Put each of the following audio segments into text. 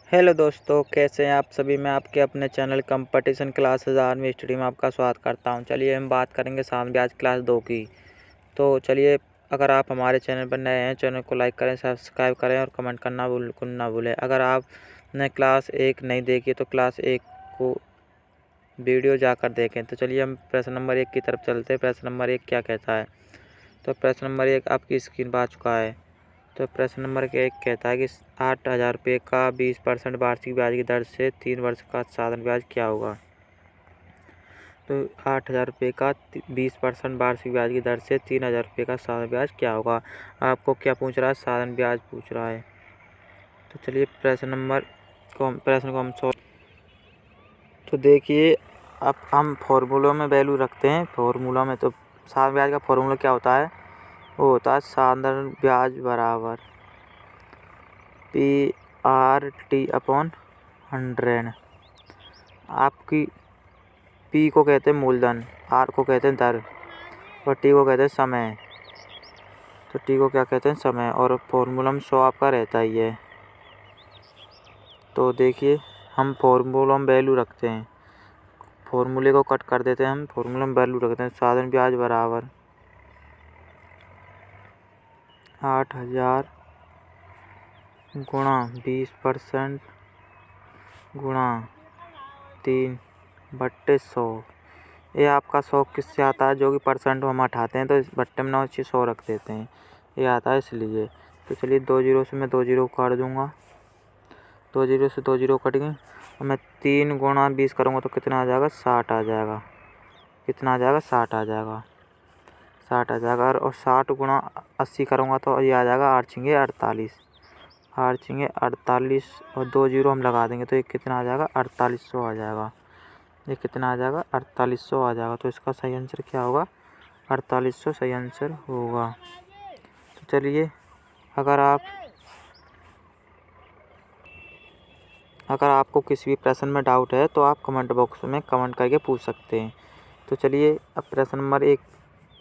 Hello दोस्तों, कैसे हैं आप सभी। मैं आपके अपने channel competition classes army study में आपका स्वागत करता हूं। चलिए हम बात करेंगे साधारण ब्याज क्लास 2 की। तो चलिए, अगर आप हमारे चैनल पर नए हैं, चैनल को लाइक करें, सब्सक्राइब करें और कमेंट करना बिल्कुल ना भूलें। अगर आपने क्लास 1 नहीं देखी तो क्लास 1 को वीडियो जाकर देखें। तो चलिए हम प्रश्न नंबर 1 की तरफ चलते हैं। प्रश्न नंबर 1 क्या कहता है। तो प्रश्न नंबर 1 आपकी स्क्रीन पर आ चुका है। तो प्रश्न नंबर 1 कहता है कि 8,000 रुपये का 20% वार्षिक ब्याज की दर से 3 वर्ष का साधारण ब्याज क्या होगा। तो 8,000 रुपये का 20% वार्षिक ब्याज की दर से 3,000 रुपये का साधारण ब्याज क्या होगा। आपको क्या पूछ रहा है, साधारण ब्याज पूछ रहा है। तो चलिए प्रश्न को हम सॉल्व। तो देखिए, अब हम फॉर्मूलों में वैल्यू रखते हैं। फॉर्मूला में तो साधारण ब्याज का फॉर्मूला क्या होता है, वो होता है साधारण ब्याज बराबर PRT/100। आपकी P को कहते हैं मूलधन, R को कहते हैं दर और T को कहते हैं समय। तो T को क्या कहते हैं, समय, और फॉर्मूला में 100 आपका रहता ही है। तो देखिए, हम फॉर्मूला में वैल्यू रखते हैं, फॉर्मूले को कट कर देते हैं, हम फॉर्मूला में वैल्यू रखते हैं। साधारण ब्याज बराबर 8,000 गुणा 20% गुणा 3/100। ये आपका 100 किससे आता है, जो कि परसेंट हम हटाते हैं तो इस बट्टे में 100 रख देते हैं, ये आता है इसलिए। तो चलिए 2 जीरो से मैं 2 जीरो काट दूंगा, 2 जीरो से 2 जीरो कट गए और मैं 3 गुणा 20 करूँगा तो कितना आ जाएगा, 60 आ जाएगा। कितना आ जाएगा, 60 आ जाएगा, 60 आ जाएगा। और 60 गुणा 80 करूँगा तो ये आ जाएगा 8×6 48, 8×6 48 और 2 जीरो हम लगा देंगे तो ये कितना आ जाएगा, 4800 आ जाएगा। ये कितना आ जाएगा, 4800 आ जाएगा। तो इसका सही आंसर क्या होगा, 4800 सही आंसर होगा। तो चलिए, अगर आपको किसी भी प्रश्न में डाउट है तो आप कमेंट बॉक्स में कमेंट करके पूछ सकते हैं। तो चलिए अब प्रश्न नंबर 1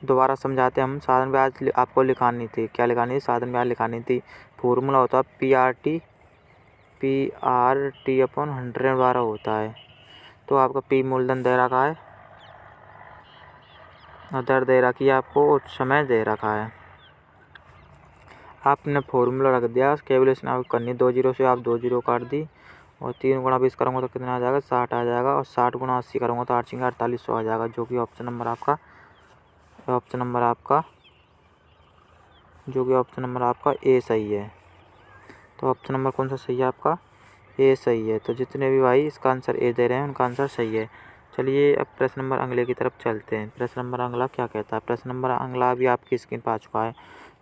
दोबारा समझाते हैं हम। साधारण ब्याज आपको लिखानी थी, क्या लिखानी थी, साधारण ब्याज लिखानी थी। फॉर्मूला होता है PRT/100 द्वारा होता है। तो आपका P मूलधन दे रखा है और दर दे रखी है आपको और समय दे रखा है। आपने फॉर्मूला रख दिया, कैलकुलेशन आपको करनी, 2 जीरो से आप 2 जीरो काट दी और 3 गुणा 20 करूँगा तो कितना आ जाएगा, 60 आ जाएगा। और 60 गुणा 80 करूँगा तो 8×6 4800 आ जाएगा, जो कि ऑप्शन नंबर आपका ए सही है। तो ऑप्शन नंबर कौन सा सही है आपका, ए सही है। तो जितने भी भाई इसका आंसर ए दे रहे हैं उनका आंसर सही है। चलिए अब प्रश्न नंबर अगले की तरफ चलते हैं। प्रश्न नंबर अगला क्या कहता है, प्रश्न नंबर अगला भी आपकी स्क्रीन पर आ चुका है।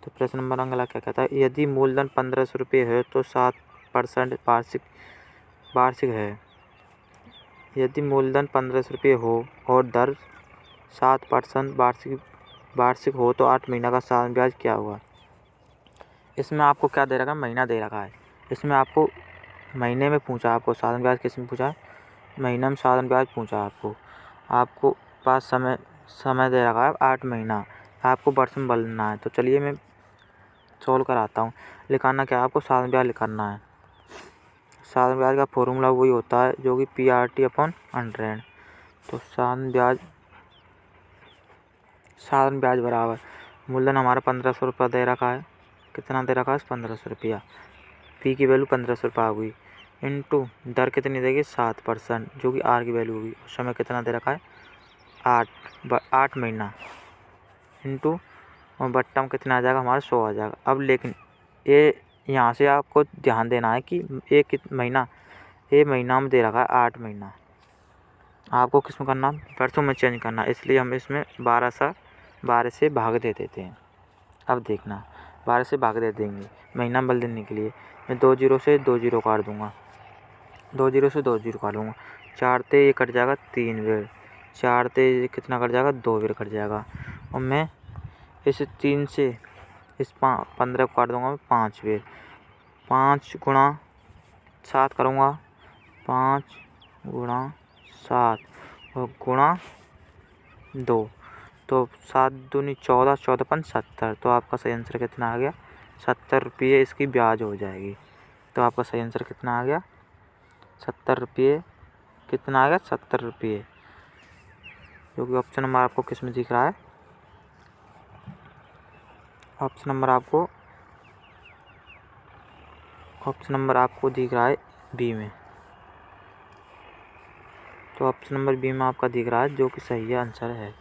तो प्रश्न नंबर अगला क्या कहता है, यदि मूलधन 1500 रुपये है तो 7% वार्षिक है। यदि मूलधन 1500 रुपये हो और दर 7% वार्षिक हो तो 8 महीना का साधारण ब्याज क्या होगा। इसमें आपको क्या दे रखा है, महीना दे रखा है। इसमें आपको महीने में पूछा, आपको साधारण ब्याज किस में पूछा है, महीना में साधारण ब्याज पूछा आपको पास समय दे रखा है 8 महीना, आपको वर्ष में बदलना है। तो चलिए मैं सॉल्व कराता हूँ। लिखाना क्या है, आपको साधारण ब्याज लिखाना है। साधारण ब्याज का फॉर्मूला वही होता है जो कि PRT/100। तो साधारण ब्याज बराबर मूलधन हमारा 1500 रुपये दे रखा है, कितना दे रखा है, 1500 रुपया। पी की वैल्यू 1500 रुपये आ गई, इंटू दर कितनी देगी, 7%, जो कि आर की वैल्यू होगी। समय कितना दे रखा है, 8 महीना, इंटू और बट्टा में कितना आ जाएगा हमारा, 100 आ जाएगा। अब लेकिन ये यहाँ से आपको ध्यान देना है कि ये महीना में दे रखा है 8 महीना, आपको किस में करना, वर्षों में चेंज करना, इसलिए हम इसमें 12 से भाग दे देते हैं। अब देखना, 12 से भाग दे देंगे महीना बदल देने के लिए। मैं 2 जीरो से 2 जीरो काट दूँगा, 2 जीरो से 2 जीरो काट लूँगा, 4 ते ये कट जाएगा 3 बेर, 4 ते कितना कट जाएगा, 2 बेर कट जाएगा। और मैं इस 3 से इस 15 को काट दूँगा 5 बेर, 5 गुणा 7 करूँगा, 5 गुणा 7 और गुणा 2, तो 7 दूनी 14, 14×5 70। तो आपका सही आंसर कितना आ गया, 70 रुपये इसकी ब्याज हो जाएगी। तो आपका सही आंसर कितना आ गया, 70 रुपये। कितना आएगा? 70 रुपये, जो कि ऑप्शन नंबर आपको किस में दिख रहा है? ऑप्शन नंबर आपको दिख रहा है बी में। तो ऑप्शन नंबर बी में आपका दिख रहा है, जो कि सही आंसर है।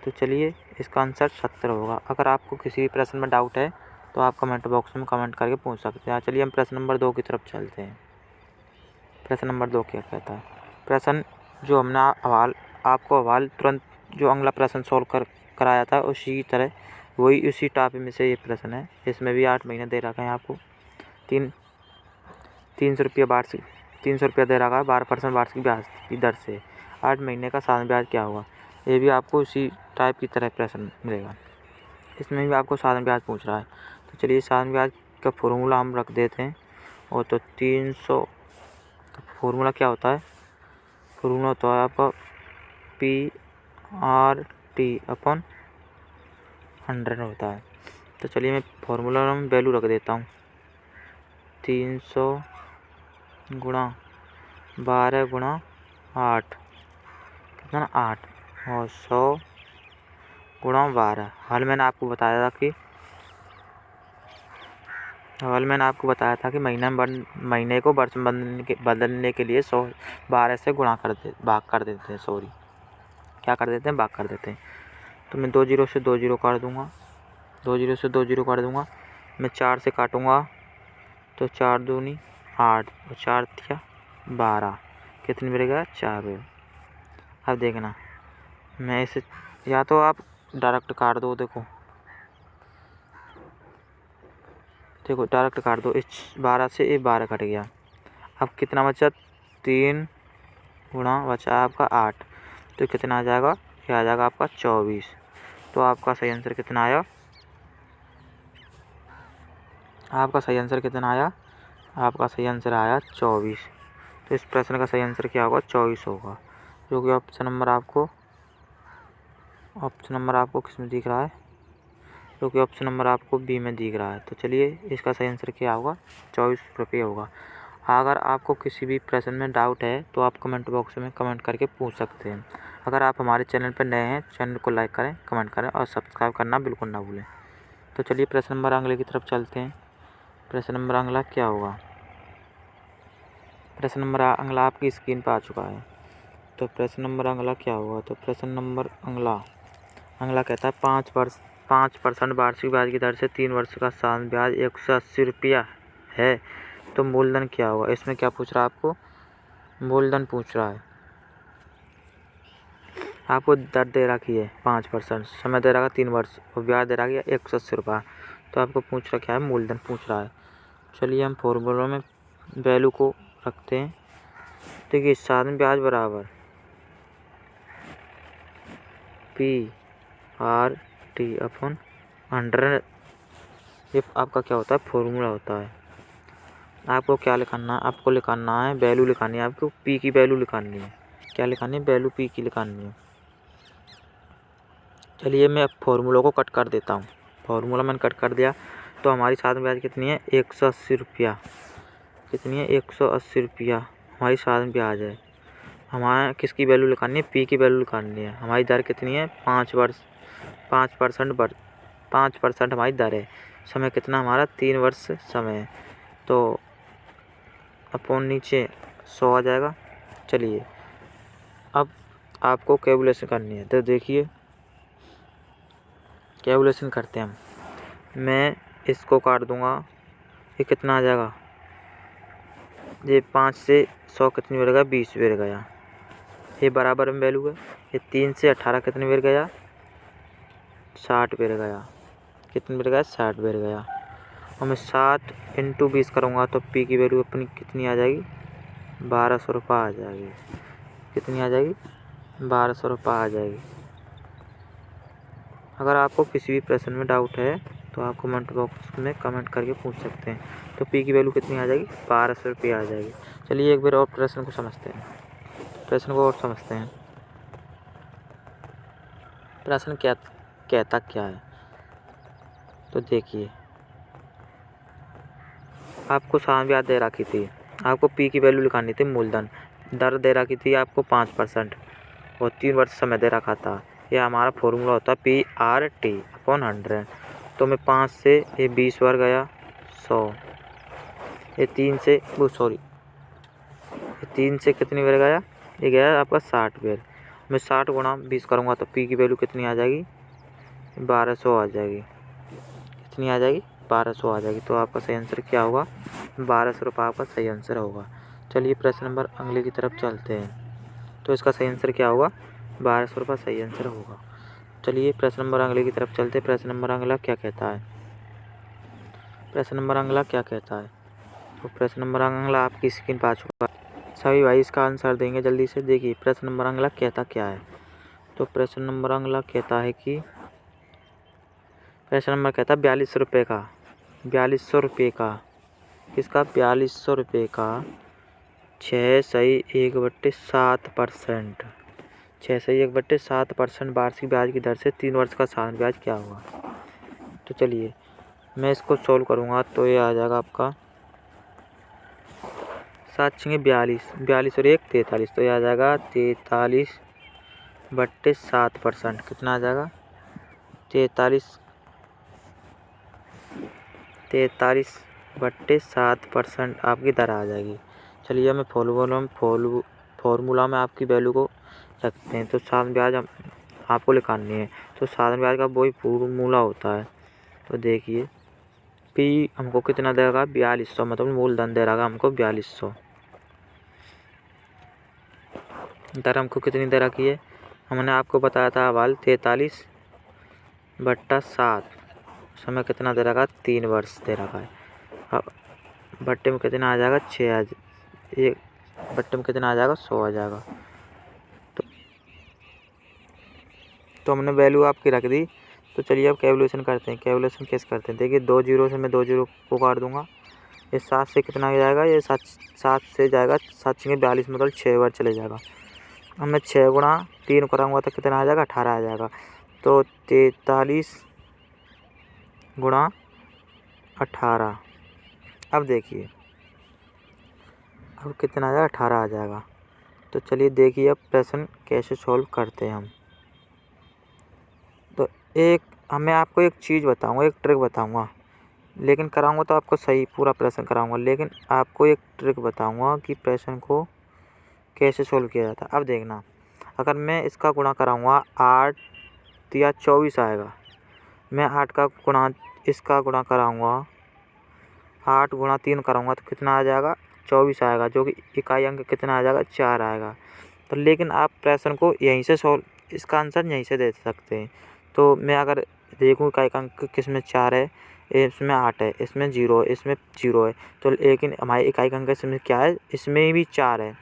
तो चलिए, इसका आंसर 70 होगा। अगर आपको किसी भी प्रश्न में डाउट है तो आप कमेंट बॉक्स में कमेंट करके पूछ सकते हैं। चलिए हम प्रश्न नंबर 2 की तरफ चलते हैं। प्रश्न नंबर 2 क्या कहता है? प्रश्न जो हमने आपको हवाल तुरंत जो अगला प्रश्न सॉल्व कराया था उसी तरह उसी टॉपिक में से ये प्रश्न है। इसमें भी 8 महीने दे रखा है आपको। 300 रुपया वार्षिक 300 रुपया दे रखा है 12% वार्षिक ब्याज की दर से। 8 महीने का साधारण ब्याज क्या होगा? ये भी आपको उसी टाइप की तरह प्रश्न मिलेगा। इसमें भी आपको साधारण ब्याज पूछ रहा है। तो चलिए, साधारण ब्याज का फॉर्मूला हम रख देते हैं। और तो 300 का फॉर्मूला क्या होता है? फॉर्मूला होता है आपका PRT/100 होता है। तो चलिए, मैं फॉर्मूला में वैल्यू रख देता हूँ। 300 गुणा 12 गुणा 8 कितना? 8। और 100 गुणा 12। हल मैंने आपको बताया था कि महीने को वर्ष में बदलने के लिए 12 से भाग कर देते हैं। क्या कर देते हैं? भाग कर देते हैं। तो मैं 2 जीरो से 2 जीरो काट दूंगा। 2 जीरो से 2 जीरो काट दूंगा। मैं 4 से काटूंगा तो 4 दूनी 8 और 4 तिया 12। कितनी मिलेगा? 4। अब देखना, मैं इसे या तो आप डायरेक्ट काट दो। देखो डायरेक्ट काट दो। इस 12 से ये 12 कट गया। अब कितना बचा? 3 गुणा बचा आपका 8। तो कितना आ जाएगा? ये आ जाएगा आपका 24। तो आपका सही आंसर कितना आया? आपका सही आंसर आया 24। तो इस प्रश्न का सही आंसर क्या होगा? 24 होगा, जो कि ऑप्शन नंबर आपको किस में दिख रहा है? जो कि ऑप्शन नंबर आपको बी में दिख रहा है। तो चलिए, इसका सही आंसर क्या होगा? 24 रुपये होगा। अगर आपको किसी भी प्रश्न में डाउट है तो आप कमेंट बॉक्स में कमेंट करके पूछ सकते हैं। अगर आप हमारे चैनल पर नए हैं, चैनल को लाइक करें, कमेंट करें और सब्सक्राइब करना बिल्कुल ना भूलें। तो चलिए, प्रश्न नंबर अगले की तरफ चलते हैं। प्रश्न नंबर अगला क्या होगा? प्रश्न नंबर अगला आपकी स्क्रीन पर आ चुका है। तो प्रश्न नंबर अगला क्या होगा? तो प्रश्न नंबर अगला कहता है 5% वार्षिक ब्याज की दर से 3 वर्ष का साधारण ब्याज 180 रुपया है, तो मूलधन क्या होगा? इसमें क्या पूछ रहा है? आपको मूलधन पूछ रहा है। आपको दर दे रखी है 5%, समय दे रखा 3 वर्ष और ब्याज दे रखा है 180 रुपया। तो आपको पूछ रखा है मूलधन पूछ रहा है। चलिए, हम फॉर्मूला में वैल्यू को रखते हैं। देखिए, साधारण ब्याज बराबर PRT/100। ये आपका क्या होता है? फॉर्मूला होता है। आपको क्या लिखना है? आपको लिखना है वैल्यू लिखानी है। आपको पी की वैल्यू लिखानी है। क्या लिखानी है? वैल्यू पी की लिखानी है। चलिए, मैं फॉर्मूला को कट कर देता हूँ। फॉर्मूला मैंने कट कर दिया। तो हमारी साधारण ब्याज कितनी है? 180 रुपया। कितनी है? 180 रुपया हमारी साधारण ब्याज है। हमारे किसकी वैल्यू लिखानी है? पी की वैल्यू लिखानी है। हमारी दर कितनी है? 5% हमारी दर है। समय कितना हमारा? 3 वर्ष समय है। तो अपॉन नीचे 100 आ जाएगा। चलिए, अब आपको कैलकुलेशन करनी है। तो देखिए, कैलकुलेशन करते हैं हम। मैं इसको काट दूंगा। ये कितना आ जाएगा? ये 5 से 100 कितनी बढ़ गया? 20 बढ़ गया। ये बराबर में वैल्यू है। ये 3 से 18 कितनी बढ़ गया? 60 बढ़ गया। कितनी बढ़ गया? 60 बढ़ गया। और मैं 60 × 20 करूँगा तो पी की वैल्यू अपनी कितनी आ जाएगी? 1200 रुपये आ जाएगी। कितनी आ जाएगी? 1200 रुपये आ जाएगी। अगर आपको किसी भी प्रश्न में डाउट है तो आप कमेंट बॉक्स में कमेंट करके पूछ सकते हैं। तो पी की वैल्यू कितनी आ जाएगी? 1200 रुपये आ जाएगी। चलिए, एक बार और प्रश्न को समझते हैं। प्रश्न क्या कहता क्या है? तो देखिए, आपको साधारण ब्याज दे रखी थी आपको पी की वैल्यू लिखानी थी मूलधन। दर दे रखी थी आपको 5% और 3 वर्ष समय दे रखा था। यह हमारा फॉर्मूला होता है PRT/100। तो मैं 5 से ये 20 बार गया 100, ये 3 से ये 3 से कितनी बार गया, ये गया आपका 60 बार। मैं 60 गुणा 20 करूँगा तो पी की वैल्यू कितनी आ जाएगी, 1200 आ जाएगी। कितनी आ जाएगी, 1200 आ जाएगी। तो आपका सही आंसर क्या होगा, 1200 रुपये आपका सही आंसर होगा। चलिए प्रश्न नंबर अगले की तरफ चलते हैं। तो इसका सही आंसर क्या होगा, 1200 रुपये सही आंसर होगा। चलिए प्रश्न नंबर अगले की तरफ चलते हैं। प्रश्न नंबर अगला क्या कहता है, प्रश्न नंबर अगला क्या कहता है। तो प्रश्न नंबर अगला आपकी स्क्रीन पर आ चुका है। सभी भाई इसका आंसर देंगे जल्दी से। देखिए प्रश्न नंबर अगला कहता क्या है। तो प्रश्न नंबर अगला कहता है कि प्रश्न नंबर कहता है 4200 रुपये का, 4200 रुपये का, किसका, 4200 रुपये का 6/1/7%, 6/1/7% वार्षिक ब्याज की दर से 3 वर्ष का साधारण ब्याज क्या होगा। तो चलिए मैं इसको सोल्व करूँगा तो ये आ जाएगा आपका 7×42, 42 और 1 43, तो ये आ जाएगा 43/7%। कितना आ जाएगा, 43/7% आपकी दर आ जाएगी। चलिए मैं फॉर्मूला में आपकी वैल्यू को रखते हैं। तो साधारण ब्याज आपको लिखानी है। तो साधारण ब्याज का वही फॉर्मूला होता है। तो देखिए पी हमको कितना देगा, 4200, मतलब मूलधन दे रहा हमको 4200। दर हमको कितनी दे रखी है, हमने आपको बताया था हवाल 43/7, समय कितना दे रखा, 3 वर्ष दे रखा है। अब बट्टे में कितना आ जाएगा, 6, एक बट्टे में कितना आ जाएगा, 100 आ जाएगा। तो हमने वैल्यू आपकी रख दी। तो चलिए अब कैलकुलेशन करते हैं। कैलकुलेशन कैसे करते हैं, देखिए 2 जीरो से मैं 2 जीरो को काट दूंगा। ये 7 से कितना आ जाएगा, ये 7 से जाएगा 7×42, मतलब 6 बार चले जाएगा। अब मैं 6 गुणा 3 कराऊंगा तो कितना आ जाएगा, 18 आ जाएगा। तो 43 गुणा 18, अब देखिए अब कितना आ जाएगा, 18 आ जाएगा। तो चलिए देखिए अब प्रश्न कैसे सॉल्व करते हैं हम। तो मैं आपको एक चीज़ बताऊंगा, एक ट्रिक बताऊंगा, लेकिन कराऊंगा तो आपको सही पूरा प्रश्न कराऊंगा, लेकिन आपको एक ट्रिक बताऊंगा कि प्रश्न को कैसे सॉल्व किया जाता है। अब देखना, अगर मैं इसका गुणा कराऊंगा 8 या 24 आएगा। मैं 8 का गुणा इसका गुणा कराऊंगा, 8 गुणा 3 कराऊंगा तो कितना आ जाएगा, 24 आएगा, जो कि इकाई अंक कितना आ जाएगा, 4 आएगा। तो लेकिन आप प्रश्न को यहीं से सॉल्व, इसका आंसर यहीं से दे सकते हैं। तो मैं अगर देखूँ इकाई अंक किसमें 4 है, इसमें 8 है, इसमें 0 है, इसमें 0 है, तो लेकिन हमारे इकाई अंक इसमें क्या है, इसमें भी 4 है।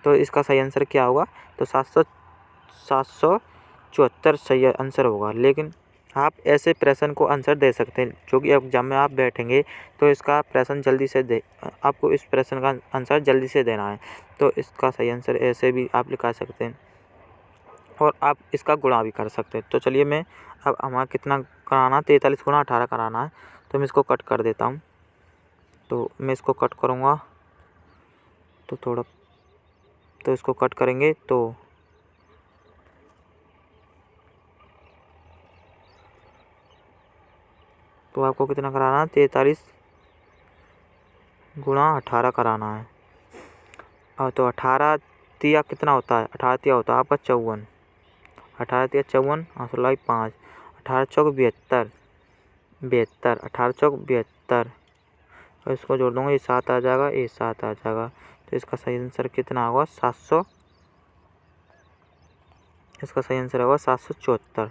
तो इसका सही आंसर क्या होगा, तो 774 सही आंसर होगा। लेकिन आप ऐसे प्रश्न को आंसर दे सकते हैं, जो कि एग्जाम में आप बैठेंगे तो इसका प्रश्न जल्दी से आपको इस प्रश्न का आंसर जल्दी से देना है। तो इसका सही आंसर ऐसे भी आप लिखा सकते हैं और आप इसका गुणा भी कर सकते हैं। तो चलिए मैं अब हमारा कितना कराना, 43 गुणा 18 कराना है। तो मैं इसको कट कर देता हूँ। तो मैं इसको कट करूँगा तो थोड़ा, तो इसको कट करेंगे तो आपको कितना कराना है, 43 गुणा 18 कराना है। और तो 18 तिया कितना होता है, 18 तिया होता है आपका 54, 18 तिया 54, 5, 18 चौक 72, 18 चौक 72, और इसको जोड़ दूँगा, ये 7 आ जाएगा, ये 7 आ जाएगा। तो इसका सही आंसर कितना होगा, 700, इसका सही आंसर होगा 774।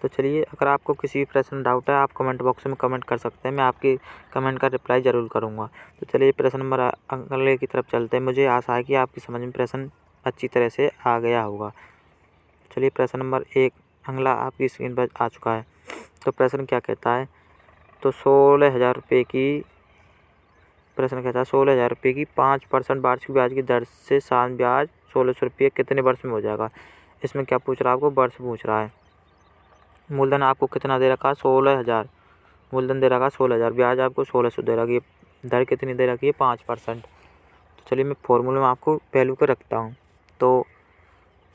तो चलिए अगर आपको किसी भी प्रश्न में डाउट है, आप कमेंट बॉक्स में कमेंट कर सकते हैं, मैं आपकी कमेंट का रिप्लाई ज़रूर करूँगा। तो चलिए प्रश्न नंबर अगले की तरफ चलते हैं। मुझे आशा है कि आपकी समझ में प्रश्न अच्छी तरह से आ गया होगा। चलिए प्रश्न नंबर 1 अगला आपकी स्क्रीन पर आ चुका है। तो प्रश्न क्या कहता है, तो 16,000 रुपये की, प्रश्न कहता है 16,000 रुपये की 5% वार्षिक ब्याज की दर से साधारण ब्याज 1600 रुपये कितने वर्ष में हो जाएगा। इसमें क्या पूछ रहा है, आपको वर्ष पूछ रहा है। मूलधन आपको कितना दे रखा है, 16,000, मूलधन दे रखा है 16,000, ब्याज आपको 1600 दे रखी है, दर कितनी दे रखी है, 5%। तो चलिए मैं फॉर्मूले में आपको वैल्यू को रखता हूँ। तो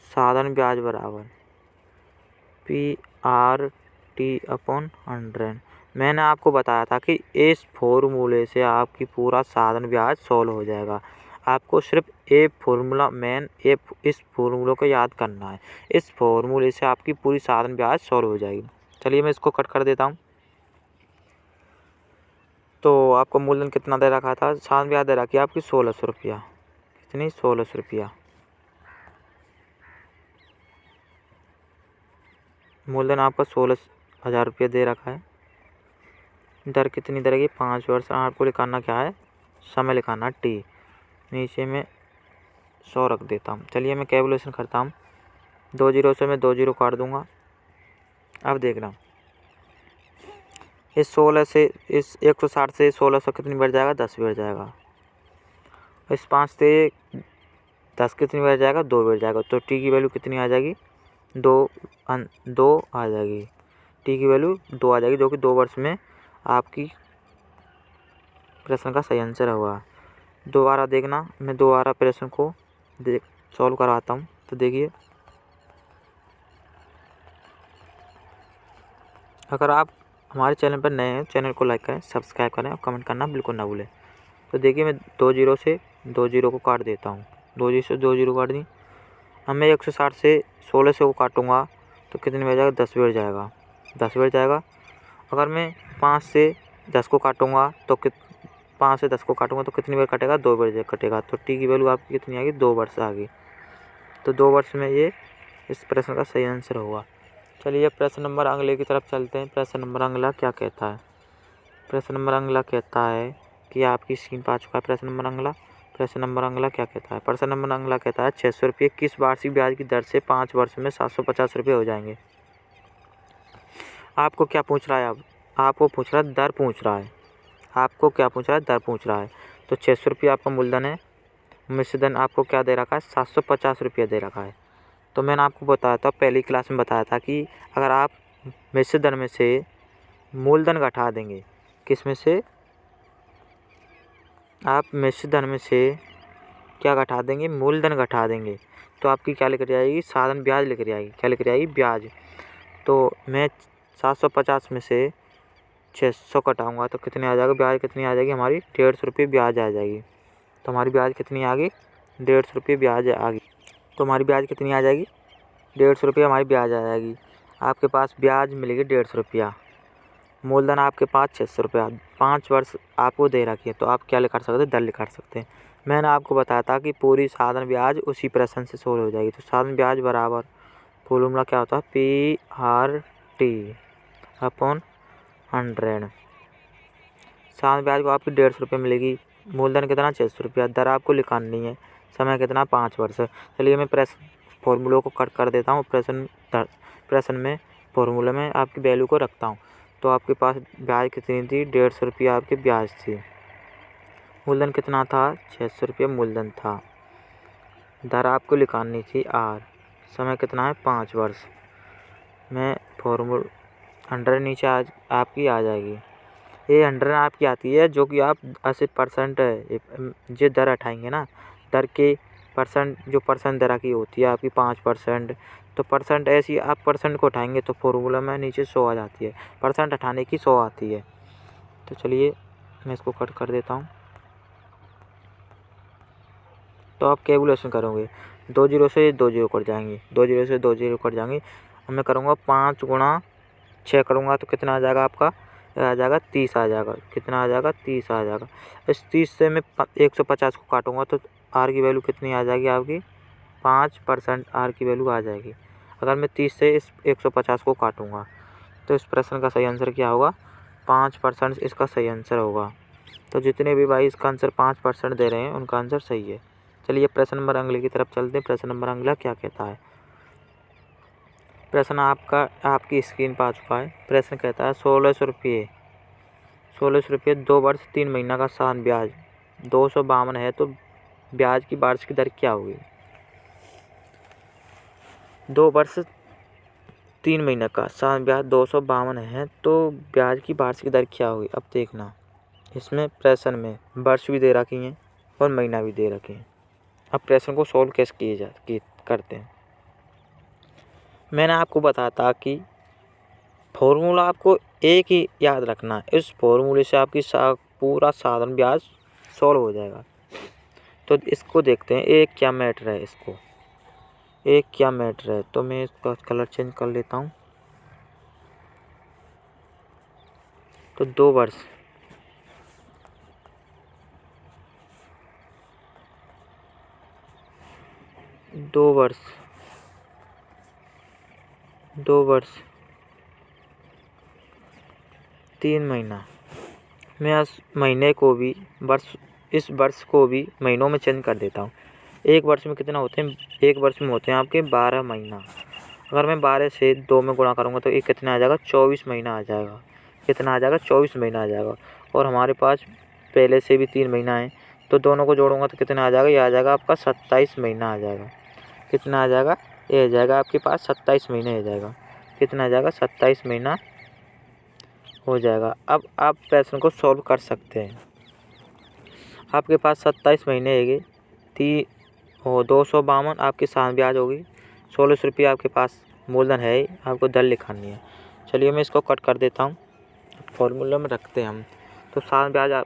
साधारण ब्याज बराबर PRT/100। मैंने आपको बताया था कि इस फॉर्मूले से आपकी पूरा साधारण ब्याज सॉल्व हो जाएगा। आपको सिर्फ इस फॉर्मूले को याद करना है। इस फॉर्मूले से आपकी पूरी साधारण ब्याज सॉल्व हो जाएगी। चलिए मैं इसको कट कर देता हूँ। तो आपको मूलधन कितना दे रखा था? साधारण ब्याज दे रखी है आपकी 1600 रुपया। कितनी? 1600 रुपया। मूलधन आपका 16,000 रुपया दे रखा है। दर कितनी दे रखी? 5 वर्ष। आपको लिखाना क्या है? समय लिखाना T। नीचे में 100 रख देता हूँ। चलिए मैं कैलकुलेशन करता हूँ। 2 जीरो से मैं 2 जीरो काट दूंगा। अब देखना, इस 160 से 1600 कितनी बढ़ जाएगा? 10 बढ़ जाएगा। इस 5 से 10 कितनी बढ़ जाएगा? 2 बढ़ जाएगा। तो T की वैल्यू कितनी आ जाएगी? 2 आ जाएगी। T की वैल्यू 2 आ जाएगी, जो कि 2 वर्ष में आपकी प्रश्न का सही आंसर होगा। दोबारा देखना, मैं दोबारा प्रश्न को सॉल्व करवाता हूँ। तो देखिए, अगर आप हमारे चैनल पर नए हैं, चैनल को लाइक करें, सब्सक्राइब करें और कमेंट करना बिल्कुल ना भूलें। तो देखिए, मैं 2 जीरो से 2 जीरो को काट देता हूँ। 2 जीरो से 2 जीरो काट दी। अब मैं 160 से 1600 को काटूँगा तो कितनी बढ़ जाएगा? 10 बढ़ जाएगा। 10 बढ़ जाएगा। अगर मैं 5 से 10 को काटूँगा तो 5 से 10 को काटूँगा तो कितनी बार कटेगा? 2 बार कटेगा। तो T की वैल्यू आपकी कितनी आ गई? 2 वर्ष आ गई। तो 2 वर्ष में ये इस प्रश्न का सही आंसर होगा। चलिए प्रश्न नंबर अगले की तरफ चलते हैं। प्रश्न नंबर अगला क्या कहता है? प्रश्न नंबर अगला कहता है कि आपकी स्क्रीन पर आ चुका है प्रश्न नंबर अगला। प्रश्न नंबर अगला क्या कहता है? प्रश्न नंबर अगला कहता है 600 रुपये किस वार्षिक ब्याज की दर से 5 वर्ष में 750 रुपये हो जाएंगे? आपको क्या पूछ रहा है? अब आपको पूछ रहा है, दर पूछ रहा है। आपको क्या पूछ रहा है? दर पूछ रहा है। तो 600 रुपये आपका मूलधन है। मिश्र धन आपको क्या दे रखा है? 750 रुपये दे रखा है। तो मैंने आपको बताया था, पहली क्लास में बताया था कि अगर आप मिश्र धन में से मूलधन घटा देंगे, किस में से? आप मिश्र धन में से क्या घटा देंगे? मूलधन घटा देंगे। तो आपकी क्या लिख जाएगी? साधारण ब्याज लिख जाएगी। क्या लिख जाएगी? ब्याज। तो मैं 750 में से 600 घटाऊँगा तो कितने आ जाएगा? ब्याज कितनी आ जाएगी हमारी? 150 रुपये ब्याज आ जाएगी। तो हमारी ब्याज कितनी आ गई? 150 रुपये ब्याज आ गई। तो हमारी ब्याज कितनी आ जाएगी? 150 रुपये हमारी ब्याज आ जाएगी। आपके पास ब्याज मिलेगी 150 रुपया। मूलधन आपके पास 600 रुपया। 5 वर्ष आपको दे रखी है, तो आप क्या लिखा सकते हैं? दर लिखा सकते हैं। मैंने आपको बताया था कि पूरी साधारण ब्याज उसी प्रश्न से सोल्व हो जाएगी। तो साधारण ब्याज बराबर फॉर्मूला क्या होता है? PRT/100। साधारण ब्याज को आपकी 150 रुपये मिलेगी। मूलधन कितना? 600 रुपया। दर आपको लिखानी है। समय कितना? 5 वर्ष। चलिए मैं फॉर्मूलों को कट कर देता हूँ। प्रश्न में फॉर्मूले में आपकी वैल्यू को रखता हूँ। तो आपके पास ब्याज कितनी थी? 150 रुपया आपकी ब्याज थी। मूलधन कितना था? 600 रुपये मूलधन था। दर आपको लिखानी थी R। समय कितना है? 5 वर्ष। मैं फॉर्मूला 100 नीचे आपकी आ जाएगी। ये 100 आपकी आती है, जो कि आप 80% जो दर हटाएंगे ना, दर के परसेंट, जो परसेंट दर की होती है आपकी 5%। तो परसेंट ऐसी आप परसेंट को उठाएंगे तो फॉर्मूला में नीचे 100 आ जाती है। परसेंट हटाने की 100 आती है। तो चलिए मैं इसको कट कर देता हूँ। तो आप कैलकुलेशन करोगे, 2 जीरो से 2 जीरो कट जाएंगे, 2 जीरो से 2 जीरो कट जाएंगे। अब मैं करूँगा 5 गुणा 6 करूँगा तो कितना आ जाएगा आपका? आ जाएगा 30 आ जाएगा। कितना आ जाएगा? 30 आ जाएगा। इस 30 से मैं 150 को काटूँगा तो R की वैल्यू कितनी आ जाएगी आपकी? 5% R की वैल्यू आ जाएगी। अगर मैं 30 से इस 150 को काटूँगा तो इस प्रश्न का सही आंसर क्या होगा? 5% इसका सही आंसर होगा। तो जितने भी भाई इसका आंसर 5% दे रहे हैं उनका आंसर सही है। चलिए प्रश्न नंबर अगले की तरफ चलते हैं। प्रश्न नंबर अगला क्या कहता है? प्रश्न आपकी स्क्रीन पर आ चुका है। प्रश्न कहता है 1600 रुपये 2 वर्ष 3 महीना का साधारण ब्याज 252 है तो ब्याज की वार्षिक दर क्या होगी? 2 वर्ष 3 महीने का साधारण ब्याज 252 है तो ब्याज की वार्षिक दर क्या होगी? अब देखना, इसमें प्रश्न में वर्ष भी दे रखी हैं और महीना भी दे रखे हैं। अब प्रश्न को सॉल्व कैसे करते हैं। मैंने आपको बताया था कि फॉर्मूला आपको एक ही याद रखना है, इस फॉर्मूले से आपकी पूरा साधारण ब्याज सॉल्व हो जाएगा। तो इसको देखते हैं एक क्या मैटर है, तो मैं इसका कलर चेंज कर लेता हूँ। तो 2 वर्ष, दो वर्ष 3 महीना। मैं इस महीने को भी इस वर्ष को भी महीनों में चेंज कर देता हूँ। एक वर्ष में कितना होते हैं, एक वर्ष में होते हैं आपके 12 महीना। अगर मैं 12 से 2 में गुणा करूँगा तो ये कितना आ जाएगा, 24 महीना आ जाएगा। कितना आ जाएगा, 24 महीना आ जाएगा। और हमारे पास पहले से भी 3 महीना है, तो दोनों को जोड़ूंगा तो कितना आ जाएगा, ये आ जाएगा आपका 27 महीना आ जाएगा। कितना आ जाएगा, ये आ जाएगा आपके पास 27 महीने आ जाएगा। कितना आ जाएगा, 27 महीना हो जाएगा। अब आप प्रश्न को सॉल्व कर सकते हैं। आपके पास 27 महीने है, 252 आपकी साधारण ब्याज होगी, 1600 रुपये आपके पास मूलधन है, आपको दर लिखानी है। चलिए मैं इसको कट कर देता हूँ, फॉर्मूला में रखते हैं हम। तो साधारण ब्याज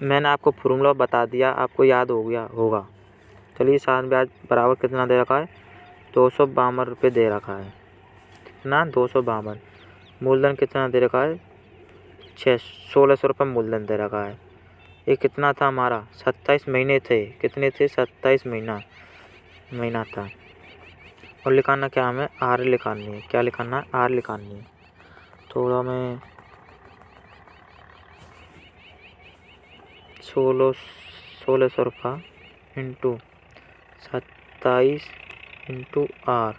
मैंने आपको फॉर्मूला बता दिया, आपको याद हो गया होगा। चलिए साधारण ब्याज बराबर कितना दे रखा है, 252 रुपये दे रखा है। कितना, 252। मूलधन कितना दे रखा है, 1600 रुपये मूलधन दे रखा है। ये कितना था हमारा, 27 महीने थे। कितने थे, 27 महीना था। और लिखाना क्या हमें, आर लिखानी है। क्या लिखाना है, आर लिखानी है। थोड़ा मैं 1600 रुपये इंटू 27 इंटू आर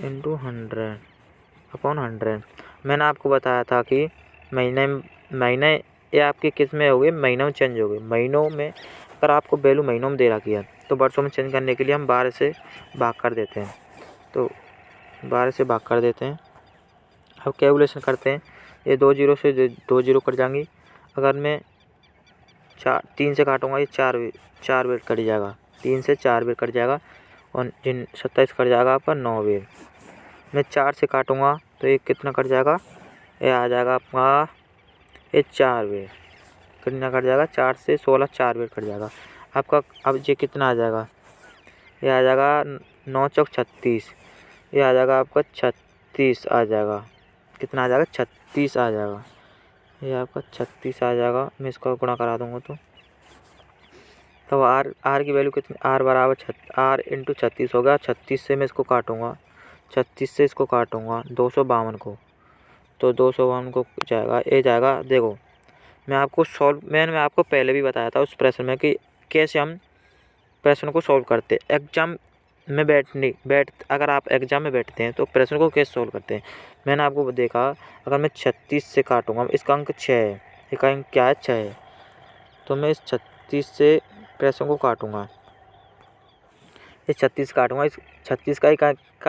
इंटू 100/100। मैंने आपको बताया था कि महीने ये आपके किस में हो गए, महीनों में चेंज हो गए। महीनों में अगर आपको वैल्यू महीनों में दे रखी है तो वर्षों में चेंज करने के लिए हम 12 से भाग कर देते हैं। तो 12 से भाग कर देते हैं। अब कैलकुलेशन करते हैं। ये 2 जीरो से 2 जीरो कट जाएंगी। अगर मैं 3 से काटूंगा, ये 4 बेर कट जाएगा। 3 से 4 बेर कट जाएगा। और 27 कट जाएगा आपका 9 बेर। मैं 4 से काटूंगा तो ये कितना कट जाएगा, ये आ जाएगा आपका ये 4 बेर। कितना कट जाएगा, 4 से 16 4 बेर कट जाएगा आपका। अब ये कितना आ जाएगा, ये आ जाएगा 9 चौक 36। ये आ जाएगा आपका 36 आ जाएगा। कितना आ जाएगा, 36 आ जाएगा। ये आपका 36 आ जाएगा। मैं इसका गुणा करा दूंगा तो आर की वैल्यू कितनी, आर बराबर आर इंटू 36 होगा। 36 से मैं इसको काटूंगा, 36 से इसको काटूंगा 252 को, तो 252 को जाएगा, ये जाएगा। देखो मैंने आपको पहले भी बताया था उस प्रश्न में कि कैसे हम प्रश्न को सॉल्व करते। एग्जाम में अगर आप एग्जाम में बैठते हैं तो प्रश्न को कैसे सॉल्व करते हैं। मैंने आपको देखा, अगर मैं 36 से काटूंगा, इसका अंक 6 है, इसका अंक क्या है, 6 है। तो मैं इस 36 से प्रश्न को काटूंगा, इस 36 काटूंगा, इस 36 का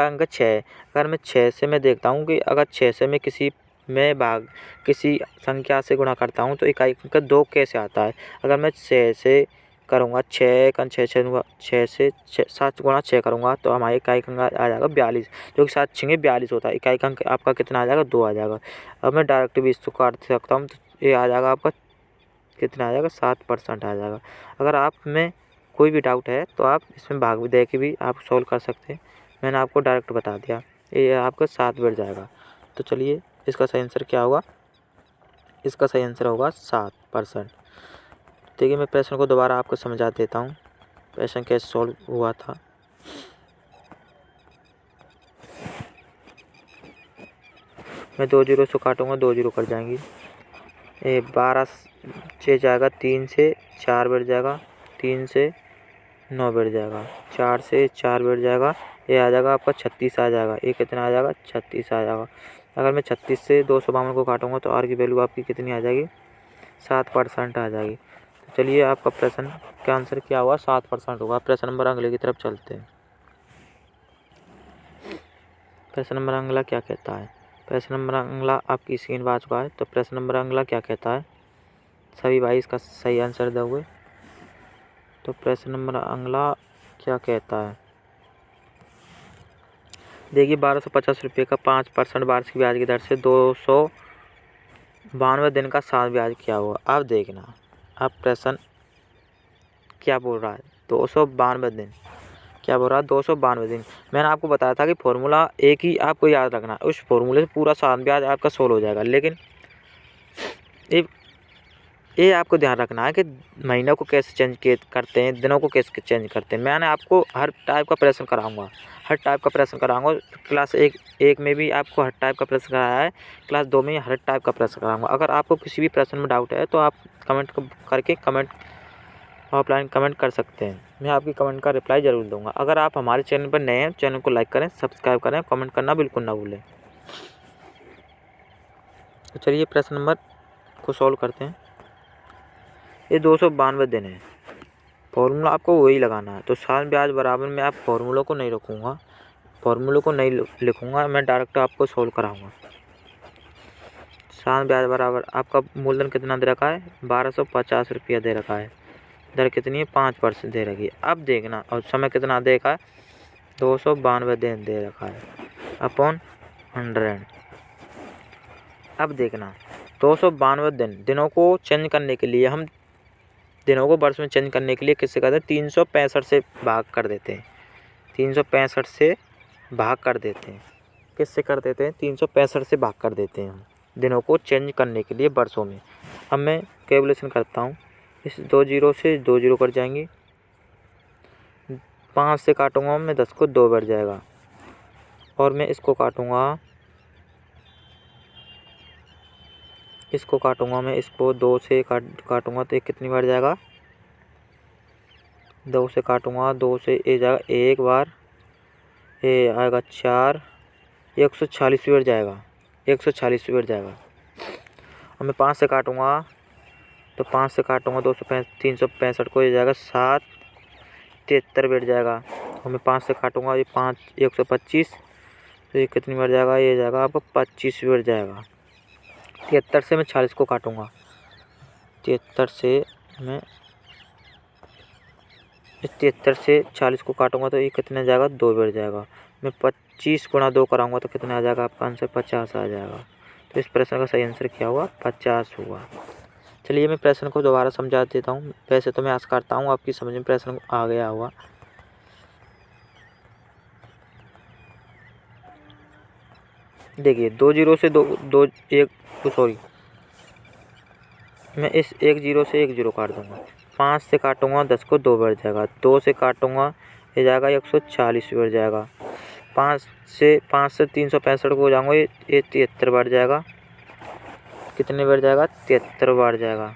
अंक 6 है। अगर मैं 6 से मैं देखता हूँ कि अगर 6 से मैं किसी संख्या से गुणा करता हूँ तो इकाई अंक 2 कैसे आता है। अगर मैं 6 से करूँगा, 6 से 7 गुणा 6 करूँगा तो हमारे इकाई अंक आ जाएगा 42, जो कि 7 6 42 होता है। इकाई अंक आपका कितना आ जाएगा, 2 आ जाएगा। अब मैं डायरेक्ट भी इसको काट सकता हूँ, तो ये आ जाएगा आपका कितना आ जाएगा, 7% आ जाएगा। अगर आप में कोई भी डाउट है तो आप इसमें भाग भी दे के भी आप सॉल्व कर सकते हैं। मैंने आपको डायरेक्ट बता दिया, ये आपका 7 बैठ जाएगा। तो चलिए इसका सही आंसर क्या होगा, इसका सही आंसर होगा 7%। देखिए मैं प्रश्न को दोबारा आपको समझा देता हूँ, प्रश्न कैसे सॉल्व हुआ था। मैं 2 जीरो से काटूंगा, 2 जीरो कट जाएंगी। 12 से जाएगा, 3 से 4 बैठ जाएगा, 3 से 9 बैठ जाएगा, 4 से 4 बैठ जाएगा। ये आ जाएगा आपका 36 आ जाएगा। ये कितना आ जाएगा, 36 आ जाएगा। अगर मैं 36 से 252 को काटूंगा तो आर की वैल्यू आपकी कितनी आ जाएगी, 7% आ जाएगी। तो चलिए आपका प्रश्न का आंसर क्या हुआ, 7% होगा। प्रश्न नंबर अगले की तरफ चलते हैं। प्रश्न नंबर अगला क्या कहता है, प्रश्न नंबर अगला आपकी स्क्रीन पर आ चुका है। तो प्रश्न नंबर अगला क्या कहता है, सभी भाई इसका सही आंसर दोगे। तो प्रश्न नंबर अगला क्या कहता है, देखिए 1250 रुपये का 5% वार्षिक ब्याज की दर से 292 दिन का साल ब्याज क्या हुआ। अब देखना, अब प्रश्न क्या बोल रहा है, 292 दिन क्या बोल रहा है, 292 दिन। मैंने आपको बताया था कि फॉर्मूला एक ही आपको याद रखना है, उस फॉर्मूले से पूरा साल ब्याज आपका सोल्व हो जाएगा। लेकिन ये आपको ध्यान रखना है कि महीनों को कैसे चेंज करते हैं, दिनों को कैसे चेंज करते हैं। मैंने आपको हर टाइप का प्रश्न कराऊंगा, हर टाइप का प्रश्न कराऊंगा। क्लास एक में भी आपको हर टाइप का प्रश्न कराया है, क्लास 2 में हर टाइप का प्रश्न कराऊंगा। अगर आपको किसी भी प्रश्न में डाउट है तो आप कमेंट करके ऑफलाइन कमेंट कर सकते हैं, मैं आपकी कमेंट का रिप्लाई ज़रूर दूंगा। अगर आप हमारे चैनल पर नए हैं, चैनल को लाइक करें, सब्सक्राइब करें, कमेंट करना बिल्कुल ना भूलें। तो चलिए प्रश्न नंबर को सॉल्व करते हैं। ये 292 दिन है, फॉर्मूला आपको वही लगाना है। तो साल ब्याज बराबर में आप फॉर्मूलों को नहीं लिखूँगा, मैं डायरेक्ट आपको सोल्व कराऊंगा। साल ब्याज बराबर आपका मूलधन कितना दे रखा है, 1250 रुपया दे रखा है। दर कितनी है, 5% दे रखी है। अब देखना, और समय कितना दे रखा है, 292 दिन दे रखा है अपॉन 100। अब देखना 292 दिनों को चेंज करने के लिए, हम दिनों को वर्ष में चेंज करने के लिए किससे करते हैं, 365 से भाग कर देते हैं। 365 से भाग कर देते हैं, किससे कर देते हैं, 365 से भाग कर देते हैं हम दिनों को चेंज करने के लिए वर्षों में। अब मैं कैलकुलेशन करता हूँ, इस 2 जीरो से 2 जीरो कट जाएंगे, 5 से काटूंगा मैं 10 को 2 बढ़ जाएगा, और मैं इसको काटूंगा मैं इसको 2 से काटूंगा तो ये कितनी बार जाएगा, 2 से काटूंगा, 2 से ये जाएगा एक बार, ये आएगा 4, 146 बार जाएगा, 146 बार जाएगा। और मैं 5 से काटूंगा तो 5 से काटूंगा 365 को, ये जाएगा 7, 73 बैठ जाएगा। और मैं 5 से काटूंगा, ये 5 125, तो ये कितनी बार जाएगा, ये जाएगा आपको 25 बार जाएगा। 73 से मैं 40 को काटूंगा, 73 से मैं 40 को काटूंगा तो ये कितने जाएगा, 2 बार जाएगा। मैं 25 गुणा 2 कराऊंगा तो कितना आ जाएगा, आपका आंसर 50 आ जाएगा। तो इस प्रश्न का सही आंसर क्या हुआ, 50 हुआ। चलिए मैं प्रश्न को दोबारा समझा देता हूँ। वैसे तो मैं आशा करता हूँ आपकी समझ में प्रश्न आ गया होगा। देखिए 2 जीरो से 1 मैं इस 1 जीरो से 1 जीरो काट दूंगा, 5 से काटूंगा 10 को 2 बढ़ जाएगा, 2 से काटूंगा ये जाएगा 140 बढ़ जाएगा, 5 से 365 को हो जाऊंगा, ये 73 बढ़ जाएगा। कितने बढ़ जाएगा, 73 बढ़ जाएगा,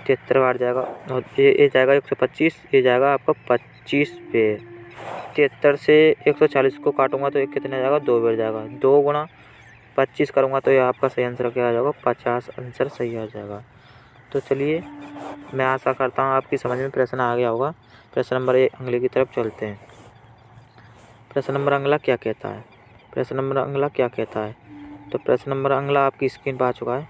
73 बढ़ जाएगा। और ये जाएगा 125, ये जाएगा आपका 25 पे। 73 से 140 को काटूंगा तो ये कितने जाएगा, 2 बढ़ जाएगा। 2 गुणा 25 करूँगा तो ये आपका सही आंसर क्या आ जाएगा, 50 आंसर सही आ जाएगा। तो चलिए मैं आशा करता हूँ आपकी समझ में प्रश्न आ गया होगा। प्रश्न नंबर अगले की तरफ चलते हैं। प्रश्न नंबर अगला क्या कहता है, तो प्रश्न नंबर अगला आपकी स्क्रीन पर आ चुका है।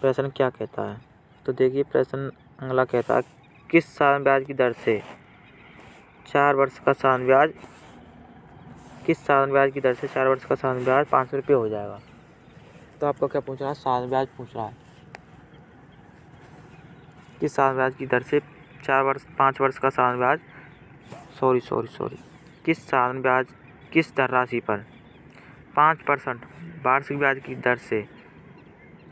प्रश्न क्या कहता है, तो देखिए प्रश्न अगला कहता है, किस साल ब्याज की दर से 4 वर्ष का साल ब्याज, किस साल ब्याज की दर से 4 वर्ष का साल ब्याज 500 रुपये हो जाएगा। तो आपको क्या पूछ रहा है, साल ब्याज पूछ रहा है। किस साल ब्याज की दर से 5 वर्ष का साल ब्याज, सॉरी किस साल ब्याज, किस दर राशि पर 5% वार्षिक ब्याज की दर से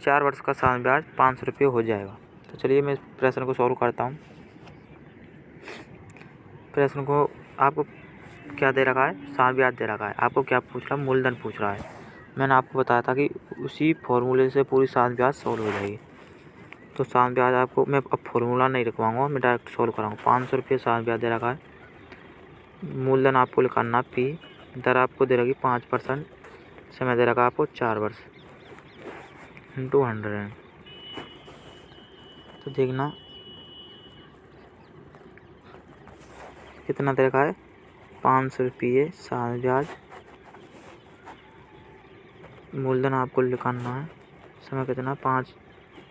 4 वर्ष का साल ब्याज 500 रुपये हो जाएगा। तो चलिए मैं इस प्रश्न को सॉल्व करता हूँ। प्रश्न को आपको क्या दे रखा है, साल ब्याज दे रखा है। आपको क्या पूछ रहा है, मूलधन पूछ रहा है। मैंने आपको बताया था कि उसी फॉर्मूले से पूरी साल ब्याज सॉल्व हो जाएगी। तो साल ब्याज आपको मैं अब फॉर्मूला नहीं लिखवाऊंगा, मैं डायरेक्ट सॉल्व कराऊंगा। 500 रुपये साल ब्याज दे रखा है। मूलधन आपको लिखाना पी, दर आपको दे रखी 5%, समय दे रखा आपको 4 वर्ष इंटू 100। तो देखना कितना दे रखा है, 500 रुपये साल ब्याज। मूलधन आपको लिखाना है, समय कितना 5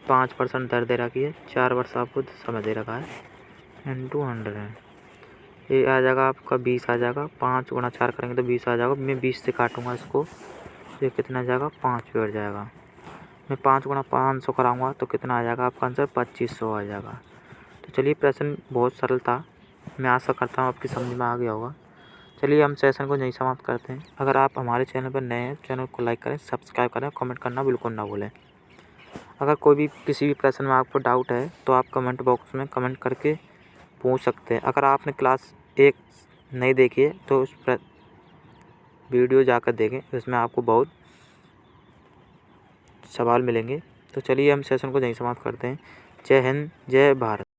5% दर दे रखी है, 4 वर्ष आपको समय दे रखा है, इंटू 100 ये आ जाएगा आपका 20 आ जाएगा। 5 गुणा 4 करेंगे तो 20 आ जाएगा। मैं 20 से काटूंगा इसको, ये कितना आ जाएगा 5 पे बैठ जाएगा। मैं 5 गुणा 500 कराऊंगा तो कितना आ जाएगा आपका आंसर 2500 आ जाएगा। तो चलिए प्रश्न बहुत सरल था, मैं आशा करता हूँ आपकी समझ में आ गया होगा। चलिए हम सेशन को यहीं समाप्त करते हैं। अगर आप हमारे चैनल पर नए हैं, चैनल को लाइक करें, सब्सक्राइब करें, कमेंट करना बिल्कुल ना भूलें। अगर कोई भी किसी भी प्रश्न में आपको डाउट है तो आप कमेंट बॉक्स में कमेंट करके पूछ सकते हैं। अगर आपने क्लास 1 नहीं देखी है तो उस वीडियो जाकर देखें, इसमें आपको बहुत सवाल मिलेंगे। तो चलिए हम सेशन को यहीं समाप्त करते हैं। जय हिंद, जय भारत।